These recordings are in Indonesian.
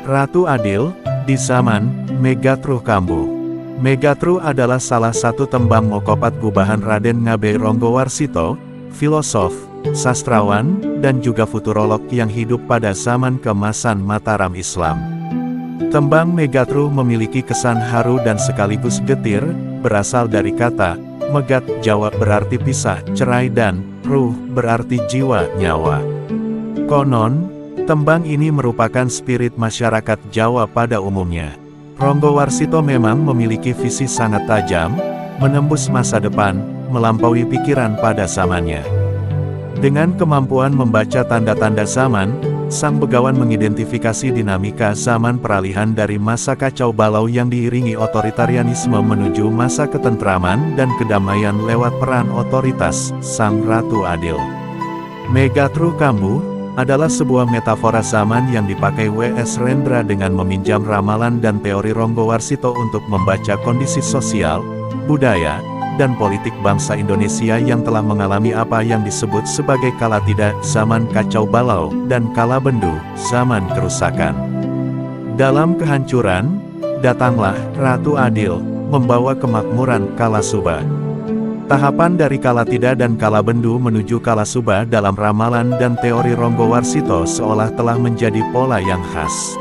Ratu Adil, di zaman Megatruh Kambuh. Megatruh adalah salah satu tembang mokopat gubahan Raden Ngabei Ronggowarsito, filosof, sastrawan, dan juga futurolog yang hidup pada zaman keemasan Mataram Islam. Tembang Megatruh memiliki kesan haru dan sekaligus getir, berasal dari kata Megat, Jawa berarti pisah, cerai, dan ruh berarti jiwa, nyawa. Konon, tembang ini merupakan spirit masyarakat Jawa pada umumnya. Ronggowarsito memang memiliki visi sangat tajam, menembus masa depan, melampaui pikiran pada zamannya. Dengan kemampuan membaca tanda-tanda zaman, sang begawan mengidentifikasi dinamika zaman peralihan dari masa kacau balau yang diiringi otoritarianisme menuju masa ketentraman dan kedamaian lewat peran otoritas sang Ratu Adil. Megatruh Kambuh adalah sebuah metafora zaman yang dipakai W.S. Rendra dengan meminjam ramalan dan teori Ronggowarsito untuk membaca kondisi sosial, budaya, dan politik bangsa Indonesia yang telah mengalami apa yang disebut sebagai kala tidak zaman kacau balau dan kala bendu zaman kerusakan. Dalam kehancuran, datanglah Ratu Adil, membawa kemakmuran kala subah. Tahapan dari kala tidak dan kala bendu menuju kala subah dalam ramalan dan teori Ronggowarsito seolah telah menjadi pola yang khas.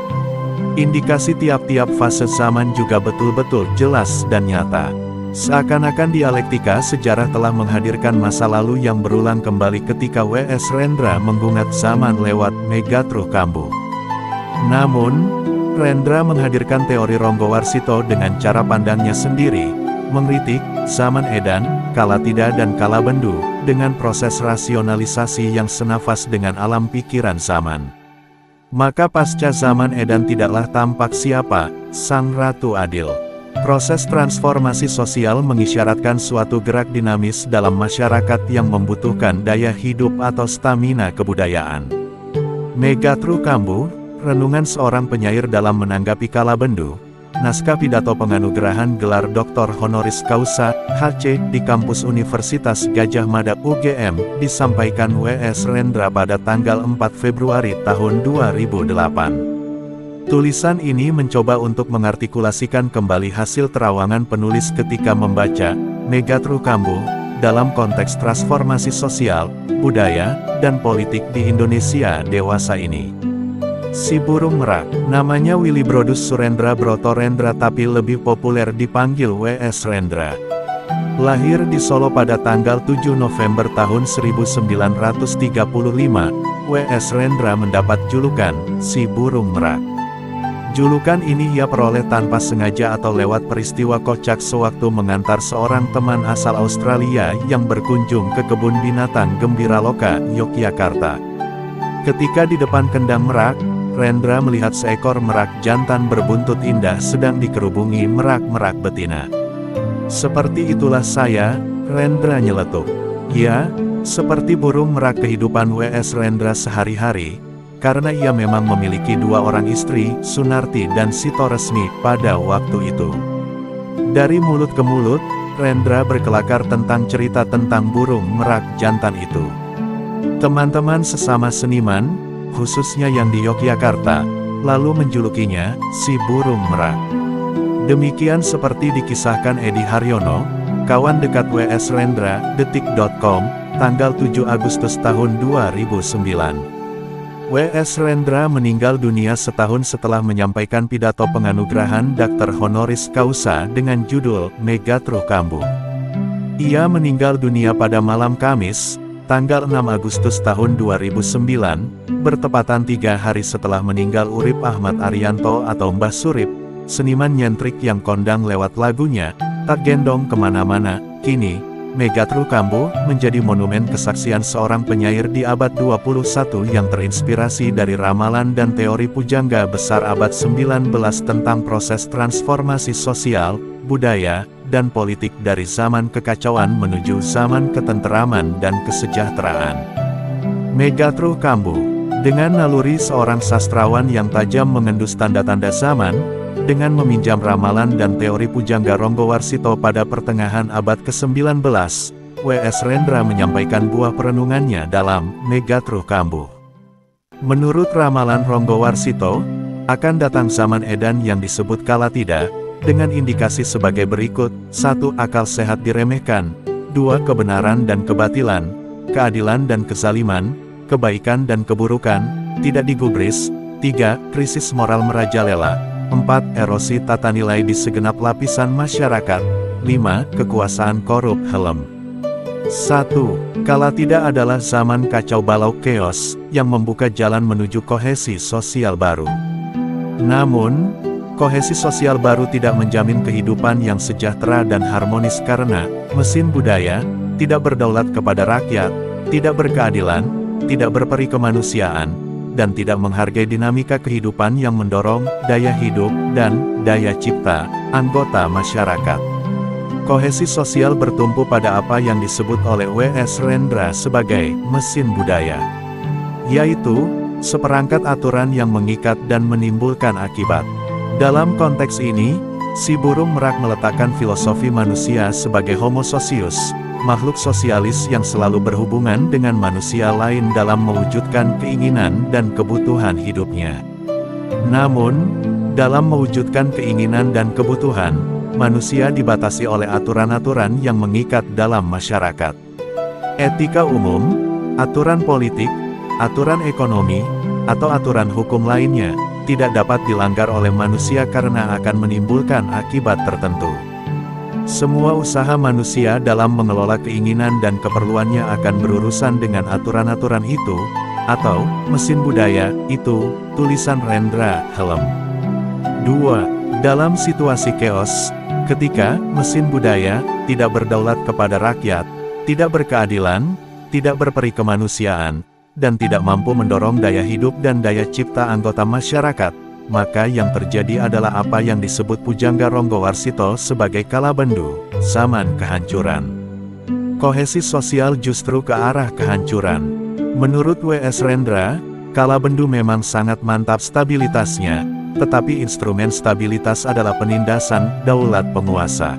Indikasi tiap-tiap fase zaman juga betul-betul jelas dan nyata. Seakan-akan dialektika sejarah telah menghadirkan masa lalu yang berulang kembali ketika W.S. Rendra menggungat zaman lewat Megatruh Kambuh. Namun, Rendra menghadirkan teori Ronggowarsito dengan cara pandangnya sendiri, mengkritik zaman edan, kala tidak dan kala bendu, dengan proses rasionalisasi yang senafas dengan alam pikiran zaman. Maka pasca zaman edan tidaklah tampak siapa sang Ratu Adil. Proses transformasi sosial mengisyaratkan suatu gerak dinamis dalam masyarakat yang membutuhkan daya hidup atau stamina kebudayaan. Megatruh Kambuh, renungan seorang penyair dalam menanggapi kala bendu. Naskah pidato penganugerahan gelar Dr. Honoris Causa, HC, di kampus Universitas Gadjah Mada UGM, disampaikan W.S. Rendra pada tanggal 4 Februari tahun 2008. Tulisan ini mencoba untuk mengartikulasikan kembali hasil terawangan penulis ketika membaca Megatruh Kambuh, dalam konteks transformasi sosial, budaya, dan politik di Indonesia dewasa ini. Si Burung Merak, namanya Willibrordus Surendra Broto Rendra tapi lebih populer dipanggil W.S. Rendra. Lahir di Solo pada tanggal 7 November tahun 1935, W.S. Rendra mendapat julukan Si Burung Merak. Julukan ini ia peroleh tanpa sengaja atau lewat peristiwa kocak sewaktu mengantar seorang teman asal Australia yang berkunjung ke kebun binatang Gembiraloka, Yogyakarta. Ketika di depan kendang merak, Rendra melihat seekor merak jantan berbuntut indah sedang dikerubungi merak-merak betina. Seperti itulah saya, Rendra nyeletuk. Ya, seperti burung merak kehidupan W.S. Rendra sehari-hari, karena ia memang memiliki dua orang istri, Sunarti dan Sito Resmi, pada waktu itu. Dari mulut ke mulut, Rendra berkelakar tentang cerita tentang burung merak jantan itu. Teman-teman sesama seniman, khususnya yang di Yogyakarta, lalu menjulukinya, si burung merak. Demikian seperti dikisahkan Edi Haryono, kawan dekat W.S. Rendra, detik.com, tanggal 7 Agustus tahun 2009. W.S. Rendra meninggal dunia setahun setelah menyampaikan pidato penganugerahan Dr. Honoris Causa dengan judul Megatruh Kambuh. Ia meninggal dunia pada malam Kamis, tanggal 6 Agustus tahun 2009, bertepatan 3 hari setelah meninggal Urip Ahmad Arianto atau Mbah Surip, seniman nyentrik yang kondang lewat lagunya, tak gendong kemana-mana. Kini, Megatruh Kambuh menjadi monumen kesaksian seorang penyair di abad 21 yang terinspirasi dari ramalan dan teori pujangga besar abad 19 tentang proses transformasi sosial, budaya, dan politik dari zaman kekacauan menuju zaman ketenteraman dan kesejahteraan. Megatruh Kambuh, dengan naluri seorang sastrawan yang tajam mengendus tanda-tanda zaman, dengan meminjam ramalan dan teori pujangga Ronggowarsito pada pertengahan abad ke-19, W.S. Rendra menyampaikan buah perenungannya dalam Megatruh Kambuh. Menurut ramalan Ronggowarsito, Akan datang zaman edan yang disebut kala tidak, dengan indikasi sebagai berikut: 1. Akal sehat diremehkan. 2. Kebenaran dan kebatilan, keadilan dan kezaliman, kebaikan dan keburukan, tidak digubris. 3. Krisis moral merajalela. 4. Erosi tata nilai di segenap lapisan masyarakat. 5. Kekuasaan korup helm. 1. Kala tidak adalah zaman kacau balau chaos, yang membuka jalan menuju kohesi sosial baru. Namun, kohesi sosial baru tidak menjamin kehidupan yang sejahtera dan harmonis karena mesin budaya tidak berdaulat kepada rakyat, tidak berkeadilan, tidak berperi kemanusiaan, dan tidak menghargai dinamika kehidupan yang mendorong daya hidup dan daya cipta anggota masyarakat. Kohesi sosial bertumpu pada apa yang disebut oleh W.S. Rendra sebagai mesin budaya, yaitu seperangkat aturan yang mengikat dan menimbulkan akibat. Dalam konteks ini, si burung merak meletakkan filosofi manusia sebagai homo socius, makhluk sosialis yang selalu berhubungan dengan manusia lain dalam mewujudkan keinginan dan kebutuhan hidupnya. Namun, dalam mewujudkan keinginan dan kebutuhan, manusia dibatasi oleh aturan-aturan yang mengikat dalam masyarakat. Etika umum, aturan politik, aturan ekonomi, atau aturan hukum lainnya tidak dapat dilanggar oleh manusia karena akan menimbulkan akibat tertentu. Semua usaha manusia dalam mengelola keinginan dan keperluannya akan berurusan dengan aturan-aturan itu, atau mesin budaya itu, tulisan Rendra Helm. 2. Dalam situasi chaos, ketika mesin budaya tidak berdaulat kepada rakyat, tidak berkeadilan, tidak berperi kemanusiaan, dan tidak mampu mendorong daya hidup dan daya cipta anggota masyarakat, maka yang terjadi adalah apa yang disebut Pujangga Ronggowarsito sebagai kalabendu, zaman kehancuran. Kohesi sosial justru ke arah kehancuran. Menurut W.S. Rendra, kalabendu memang sangat mantap stabilitasnya, tetapi instrumen stabilitas adalah penindasan daulat penguasa.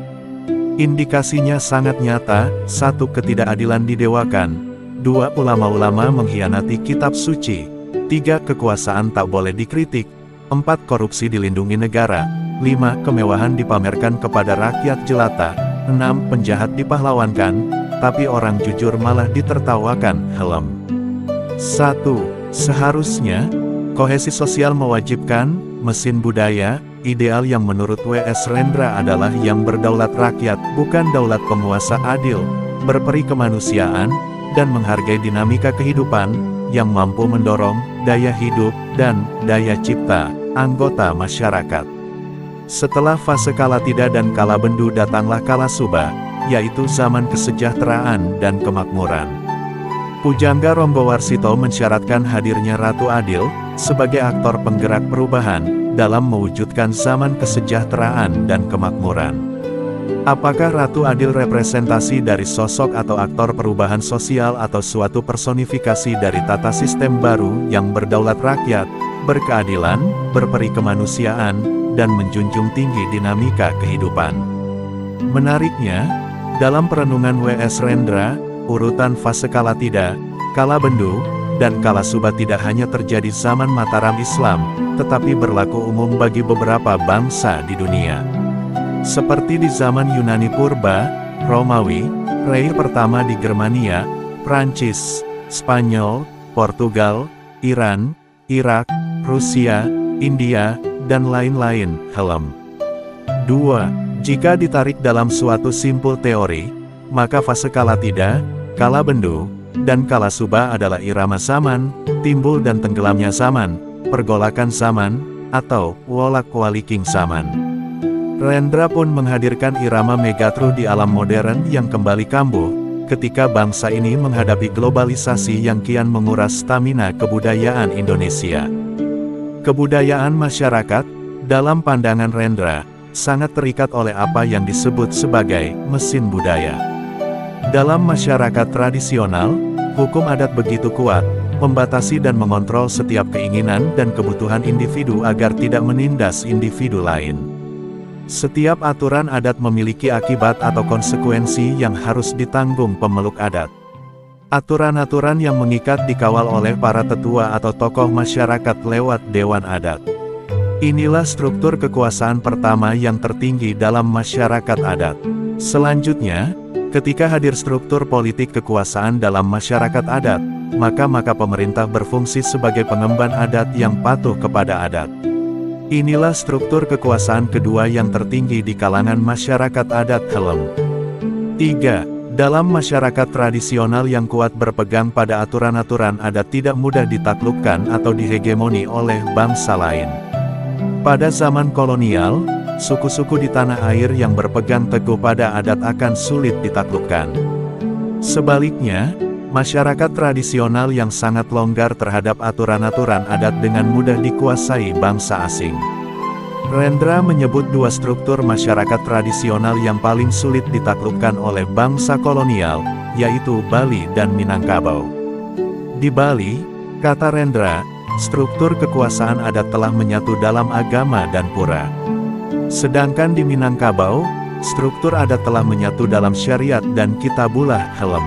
Indikasinya sangat nyata: 1. Ketidakadilan didewakan. 2. Ulama-ulama mengkhianati kitab suci. 3. Kekuasaan tak boleh dikritik. 4. Korupsi dilindungi negara. 5. Kemewahan dipamerkan kepada rakyat jelata. 6. Penjahat dipahlawankan, tapi orang jujur malah ditertawakan. Helm. 1. Seharusnya, kohesi sosial mewajibkan mesin budaya. Ideal yang menurut W.S. Rendra adalah yang berdaulat rakyat, bukan daulat penguasa adil, berperi kemanusiaan, dan menghargai dinamika kehidupan, yang mampu mendorong daya hidup dan daya cipta anggota masyarakat. Setelah fase kala tidak dan kala bendu datanglah kala suba, yaitu zaman kesejahteraan dan kemakmuran. Pujangga Ronggowarsito mensyaratkan hadirnya Ratu Adil sebagai aktor penggerak perubahan dalam mewujudkan zaman kesejahteraan dan kemakmuran. Apakah Ratu Adil representasi dari sosok atau aktor perubahan sosial atau suatu personifikasi dari tata sistem baru yang berdaulat rakyat, berkeadilan, berperi kemanusiaan, dan menjunjung tinggi dinamika kehidupan? Menariknya, dalam perenungan W.S. Rendra, urutan fase kala tidak, kala bendu, dan kala suba tidak hanya terjadi zaman Mataram Islam, tetapi berlaku umum bagi beberapa bangsa di dunia. Seperti di zaman Yunani Purba, Romawi, Reich pertama di Germania, Prancis, Spanyol, Portugal, Iran, Irak, Rusia, India, dan lain-lain. Helm. 2. Jika ditarik dalam suatu simpul teori, maka fase kala tidak, kala bendu, dan kala suba adalah irama zaman, timbul dan tenggelamnya zaman, pergolakan zaman, atau wolak-waliking zaman. Rendra pun menghadirkan irama Megatruh di alam modern yang kembali kambuh, ketika bangsa ini menghadapi globalisasi yang kian menguras stamina kebudayaan Indonesia. Kebudayaan masyarakat, dalam pandangan Rendra, sangat terikat oleh apa yang disebut sebagai mesin budaya. Dalam masyarakat tradisional, hukum adat begitu kuat, membatasi dan mengontrol setiap keinginan dan kebutuhan individu agar tidak menindas individu lain. Setiap aturan adat memiliki akibat atau konsekuensi yang harus ditanggung pemeluk adat. Aturan-aturan yang mengikat dikawal oleh para tetua atau tokoh masyarakat lewat dewan adat. Inilah struktur kekuasaan pertama yang tertinggi dalam masyarakat adat. Selanjutnya, ketika hadir struktur politik kekuasaan dalam masyarakat adat, maka pemerintah berfungsi sebagai pengemban adat yang patuh kepada adat. Inilah struktur kekuasaan kedua yang tertinggi di kalangan masyarakat adat Helem. 3. Dalam masyarakat tradisional yang kuat berpegang pada aturan-aturan adat tidak mudah ditaklukkan atau dihegemoni oleh bangsa lain. Pada zaman kolonial, suku-suku di tanah air yang berpegang teguh pada adat akan sulit ditaklukkan. Sebaliknya, masyarakat tradisional yang sangat longgar terhadap aturan-aturan adat dengan mudah dikuasai bangsa asing. Rendra menyebut dua struktur masyarakat tradisional yang paling sulit ditaklukkan oleh bangsa kolonial, yaitu Bali dan Minangkabau. Di Bali, kata Rendra, struktur kekuasaan adat telah menyatu dalam agama dan pura. Sedangkan di Minangkabau, struktur adat telah menyatu dalam syariat dan kitabullah Helem.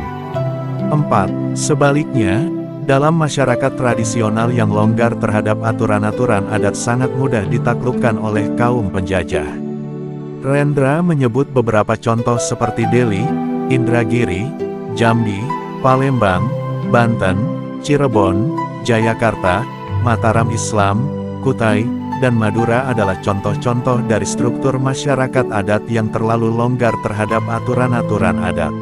4. Sebaliknya, dalam masyarakat tradisional yang longgar terhadap aturan-aturan adat sangat mudah ditaklukkan oleh kaum penjajah. Rendra menyebut beberapa contoh seperti Delhi, Indragiri, Jambi, Palembang, Banten, Cirebon, Jayakarta, Mataram Islam, Kutai, dan Madura adalah contoh-contoh dari struktur masyarakat adat yang terlalu longgar terhadap aturan-aturan adat.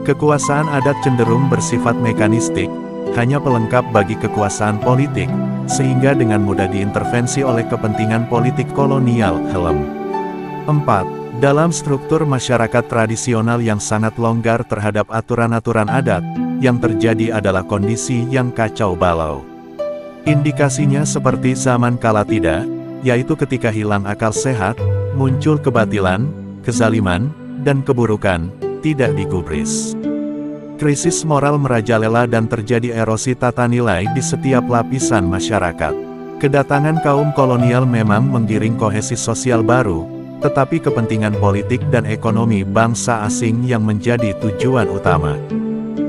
Kekuasaan adat cenderung bersifat mekanistik, hanya pelengkap bagi kekuasaan politik, sehingga dengan mudah diintervensi oleh kepentingan politik kolonial Helem. 4. Dalam struktur masyarakat tradisional yang sangat longgar terhadap aturan-aturan adat, yang terjadi adalah kondisi yang kacau balau. Indikasinya seperti zaman Kalatida, yaitu ketika hilang akal sehat, muncul kebatilan, kezaliman, dan keburukan, tidak digubris. Krisis moral merajalela dan terjadi erosi tata nilai di setiap lapisan masyarakat. Kedatangan kaum kolonial memang menggiring kohesi sosial baru, tetapi kepentingan politik dan ekonomi bangsa asing yang menjadi tujuan utama.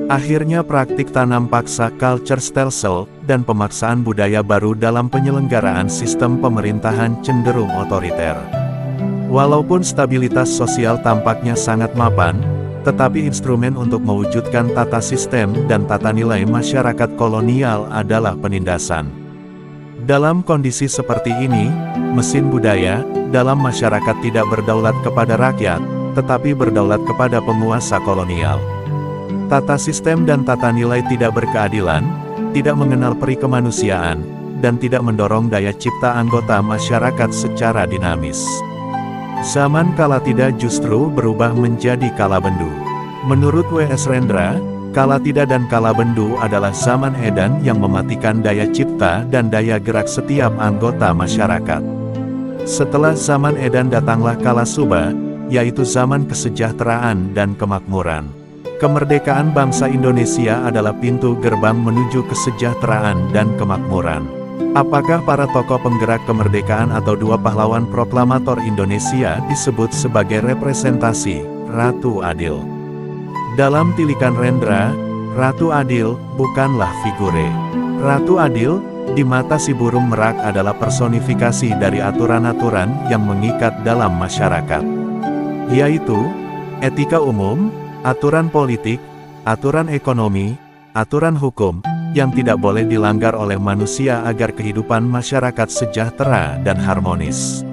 Akhirnya praktik tanam paksa culture stelsel dan pemaksaan budaya baru dalam penyelenggaraan sistem pemerintahan cenderung otoriter. Walaupun stabilitas sosial tampaknya sangat mapan, tetapi instrumen untuk mewujudkan tata sistem dan tata nilai masyarakat kolonial adalah penindasan. Dalam kondisi seperti ini, mesin budaya dalam masyarakat tidak berdaulat kepada rakyat, tetapi berdaulat kepada penguasa kolonial. Tata sistem dan tata nilai tidak berkeadilan, tidak mengenal peri kemanusiaan, dan tidak mendorong daya cipta anggota masyarakat secara dinamis. Zaman Kalatida justru berubah menjadi Kalabendu. Menurut W.S. Rendra, Kalatida dan Kalabendu adalah zaman edan yang mematikan daya cipta dan daya gerak setiap anggota masyarakat. Setelah zaman edan datanglah Kalasuba, yaitu zaman kesejahteraan dan kemakmuran. Kemerdekaan bangsa Indonesia adalah pintu gerbang menuju kesejahteraan dan kemakmuran. Apakah para tokoh penggerak kemerdekaan atau dua pahlawan proklamator Indonesia disebut sebagai representasi Ratu Adil? Dalam tilikan Rendra, Ratu Adil bukanlah figure. Ratu Adil, di mata si burung merak adalah personifikasi dari aturan-aturan yang mengikat dalam masyarakat, yaitu etika umum, aturan politik, aturan ekonomi, aturan hukum, yang tidak boleh dilanggar oleh manusia agar kehidupan masyarakat sejahtera dan harmonis.